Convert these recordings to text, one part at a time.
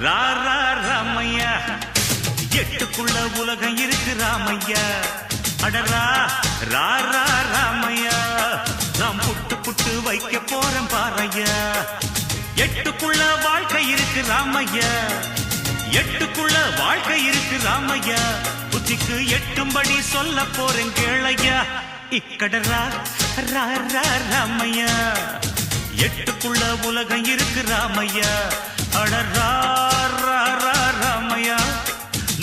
ரா ரா ராமையா எட்டுக்குள்ள உலகம் இருக்கு ராமையா அடரா ரா ரா ராமையா நாம் புட்டு புட்டு வைக்க போறேன் பாறையா எட்டுக்குள்ள வாழ்க்கை இருக்கு ராமையா எட்டுக்குள்ள வாழ்க்கை இருக்கு ராமையா புத்திக்கு எட்டும்படி சொல்ல போறேன் கேளையா இக்கடரா ரா ரா ராமையா எட்டுக்குள்ள உலகம் இருக்கு ராமையா அடரா ரா ரா ராமையா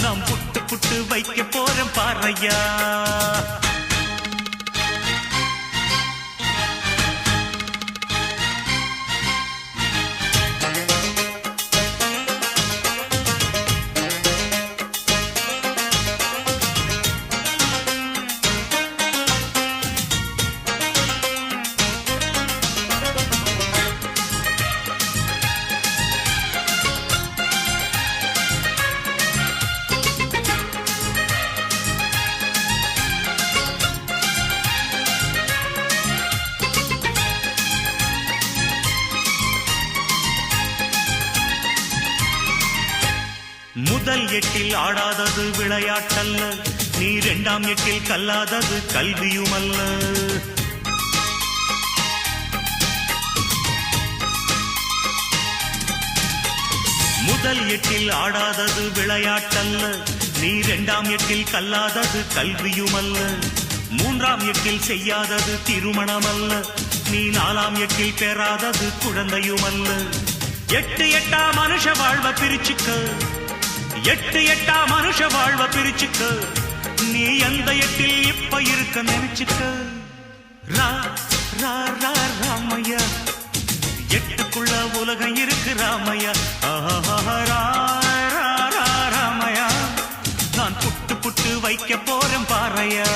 நாம் புட்டு புட்டு வைக்க போறேன் பாறையா முதல் எட்டில் ஆடாதது விளையாட்டல்ல நீ இரண்டாம் எட்டில் கல்லாதது கல்வியுமல்ல முதல் எட்டில் ஆடாதது விளையாட்டல்ல நீ இரண்டாம் எட்டில் கல்லாதது கல்வியுமல்ல மூன்றாம் எட்டில் செய்யாதது திருமணமல்ல நீ நாலாம் எட்டில் பெறாதது குழந்தையுமல்ல எட்டு எட்டா மனுஷ வாழ்வ பிரிச்சுக்க எட்டு எட்டா மனுஷ வாழ்வ பிரிச்சுக்க நீ எந்த எட்டில் இப்ப இருக்க நினைச்சுக்க ரா ரா ரா ராமையா எட்டுக்குள்ள உலகம் இருக்கு ராமையா ரா ரா ரா ராமையா நான் புட்டு புட்டு வைக்க போறேன் பாறையா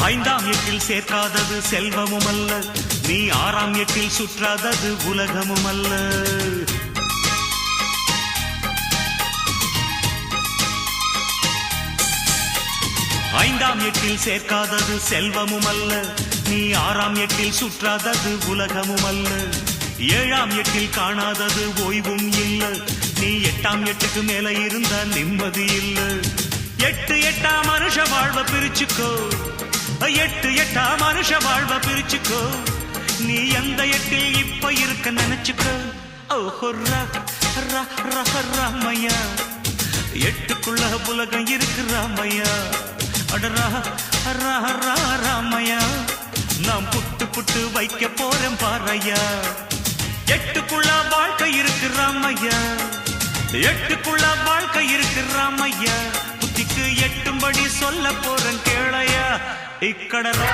ஐந்தாம் எட்டில் சேர்க்காதது செல்வமும் அல்ல நீ ஆறாம் எட்டில் சுற்றாதது உலகமும் அல்ல ஐந்தாம் எட்டில் சேர்க்காதது செல்வமும் அல்ல நீ ஆறாம் எட்டில் சுற்றாதது உலகமும் அல்ல ஏழாம் எட்டில் காணாதது ஓய்வும் இல்ல நீ எட்டாம் எட்டுக்கு மேல இருந்த நிம்மதி இல்ல எட்டு எட்டா மனுஷ வாழ்வ பிரிச்சுக்கோ எட்டு எட்டா மனுஷ வாழ்வ பிரிச்சுக்கோ நீ எந்த எட்டில் இப்ப இருக்க நினைச்சுக்கோ ஓஹோ ராமையா எட்டுக்குள்ள உலகம் இருக்கு ராமையா அடரா ரா ரா ராமையா நாம் புட்டு புட்டு வைக்க போறேன் பாறையா எட்டுக்குள்ள வாழ்க்கை இருக்கு ராமையா எட்டுக்குள்ள வாழ்க்கை இருக்கு ராமையா புத்திக்கு எட்டும்படி சொல்ல போறேன் கேளையா இக்கடரா